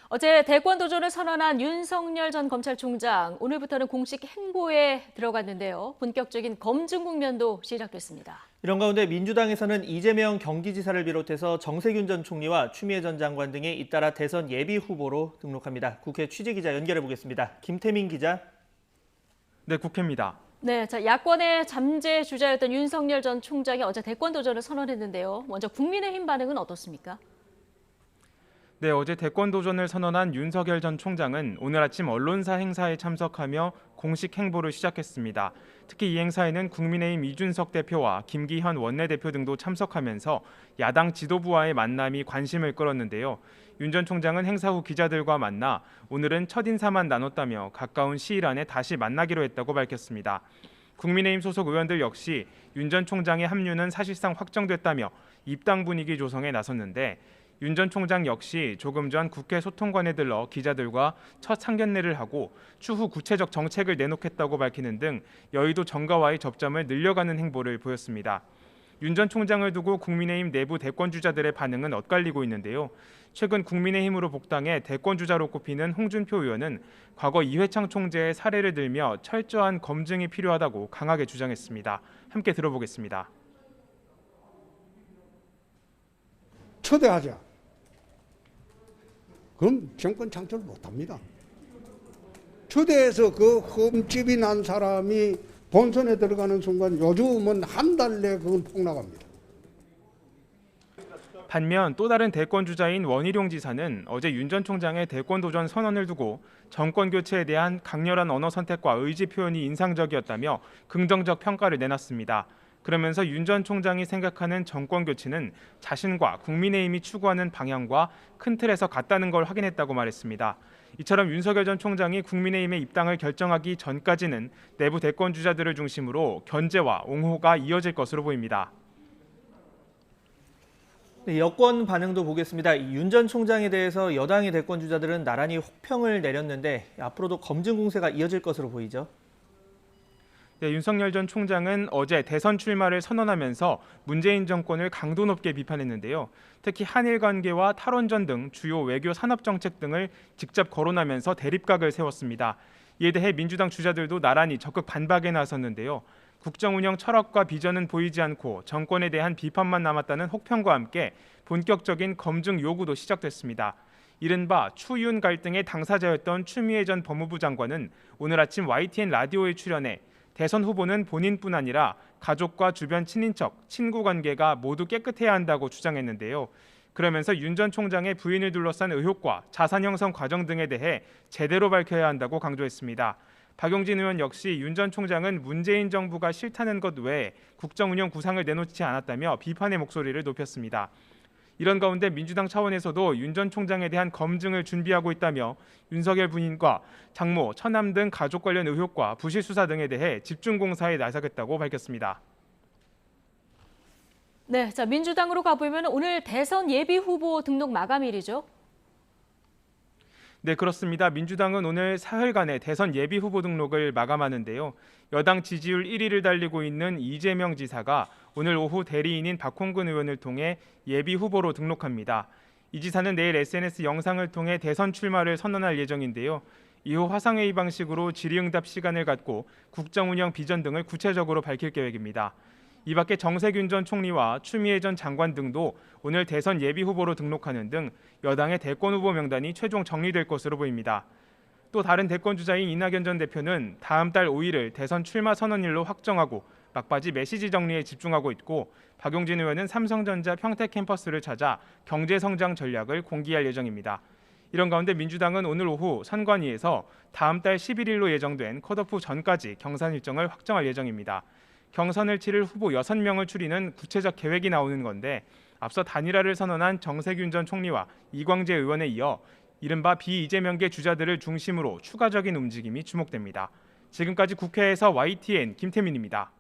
어제 대권 도전을 선언한 윤석열 전 검찰총장, 오늘부터는 공식 행보에 들어갔는데요. 본격적인 검증 국면도 시작됐습니다. 이런 가운데 민주당에서는 이재명 경기지사를 비롯해서 정세균 전 총리와 추미애 전 장관 등이 잇따라 대선 예비 후보로 등록합니다. 국회 취재기자 연결해 보겠습니다. 김태민 기자. 네, 국회입니다. 네, 야권의 잠재 주자였던 윤석열 전 총장이 어제 대권 도전을 선언했는데요. 먼저 국민의힘 반응은 어떻습니까? 네, 어제 대권 도전을 선언한 윤석열 전 총장은 오늘 아침 언론사 행사에 참석하며 공식 행보를 시작했습니다. 특히 이 행사에는 국민의힘 이준석 대표와 김기현 원내대표 등도 참석하면서 야당 지도부와의 만남이 관심을 끌었는데요. 윤 전 총장은 행사 후 기자들과 만나 오늘은 첫인사만 나눴다며 가까운 시일 안에 다시 만나기로 했다고 밝혔습니다. 국민의힘 소속 의원들 역시 윤 전 총장의 합류는 사실상 확정됐다며 입당 분위기 조성에 나섰는데 윤 전 총장 역시 조금 전 국회 소통관에 들러 기자들과 첫 상견례를 하고 추후 구체적 정책을 내놓겠다고 밝히는 등 여의도 정가와의 접점을 늘려가는 행보를 보였습니다. 윤 전 총장을 두고 국민의힘 내부 대권 주자들의 반응은 엇갈리고 있는데요. 최근 국민의힘으로 복당해 대권 주자로 꼽히는 홍준표 의원은 과거 이회창 총재의 사례를 들며 철저한 검증이 필요하다고 강하게 주장했습니다. 함께 들어보겠습니다. 초대하자. 그럼 정권 창출 못합니다. 초대해서 그 흠집이 난 사람이 본선에 들어가는 순간 요즘은 한 달 내에 그건 폭락합니다. 반면 또 다른 대권 주자인 원희룡 지사는 어제 윤 전 총장의 대권 도전 선언을 두고 정권 교체에 대한 강렬한 언어 선택과 의지 표현이 인상적이었다며 긍정적 평가를 내놨습니다. 그러면서 윤 전 총장이 생각하는 정권 교체는 자신과 국민의힘이 추구하는 방향과 큰 틀에서 같다는 걸 확인했다고 말했습니다. 이처럼 윤석열 전 총장이 국민의힘의 입당을 결정하기 전까지는 내부 대권 주자들을 중심으로 견제와 옹호가 이어질 것으로 보입니다. 네, 여권 반응도 보겠습니다. 윤 전 총장에 대해서 여당의 대권 주자들은 나란히 혹평을 내렸는데 앞으로도 검증 공세가 이어질 것으로 보이죠. 네, 윤석열 전 총장은 어제 대선 출마를 선언하면서 문재인 정권을 강도 높게 비판했는데요. 특히 한일 관계와 탈원전 등 주요 외교 산업 정책 등을 직접 거론하면서 대립각을 세웠습니다. 이에 대해 민주당 주자들도 나란히 적극 반박에 나섰는데요. 국정 운영 철학과 비전은 보이지 않고 정권에 대한 비판만 남았다는 혹평과 함께 본격적인 검증 요구도 시작됐습니다. 이른바 추윤 갈등의 당사자였던 추미애 전 법무부 장관은 오늘 아침 YTN 라디오에 출연해 대선 후보는 본인뿐 아니라 가족과 주변 친인척, 친구 관계가 모두 깨끗해야 한다고 주장했는데요. 그러면서 윤 전 총장의 부인을 둘러싼 의혹과 자산 형성 과정 등에 대해 제대로 밝혀야 한다고 강조했습니다. 박용진 의원 역시 윤 전 총장은 문재인 정부가 싫다는 것 외에 국정 운영 구상을 내놓지 않았다며 비판의 목소리를 높였습니다. 이런 가운데 민주당 차원에서도 윤 전 총장에 대한 검증을 준비하고 있다며 윤석열 부인과 장모, 처남 등 가족 관련 의혹과 부실 수사 등에 대해 집중 공사에 나서겠다고 밝혔습니다. 네, 민주당으로 가보면 오늘 대선 예비 후보 등록 마감일이죠. 네, 그렇습니다. 민주당은 오늘 사흘간의 대선 예비 후보 등록을 마감하는데요. 여당 지지율 1위를 달리고 있는 이재명 지사가 오늘 오후 대리인인 박홍근 의원을 통해 예비 후보로 등록합니다. 이 지사는 내일 SNS 영상을 통해 대선 출마를 선언할 예정인데요. 이후 화상회의 방식으로 질의응답 시간을 갖고 국정 운영 비전 등을 구체적으로 밝힐 계획입니다. 이 밖에 정세균 전 총리와 추미애 전 장관 등도 오늘 대선 예비 후보로 등록하는 등 여당의 대권 후보 명단이 최종 정리될 것으로 보입니다. 또 다른 대권 주자인 이낙연 전 대표는 다음 달 5일을 대선 출마 선언일로 확정하고 막바지 메시지 정리에 집중하고 있고 박용진 의원은 삼성전자 평택 캠퍼스를 찾아 경제성장 전략을 공개할 예정입니다. 이런 가운데 민주당은 오늘 오후 선관위에서 다음 달 11일로 예정된 컷오프 전까지 경선 일정을 확정할 예정입니다. 경선을 치를 후보 6명을 추리는 구체적 계획이 나오는 건데 앞서 단일화를 선언한 정세균 전 총리와 이광재 의원에 이어 이른바 비이재명계 주자들을 중심으로 추가적인 움직임이 주목됩니다. 지금까지 국회에서 YTN 김태민입니다.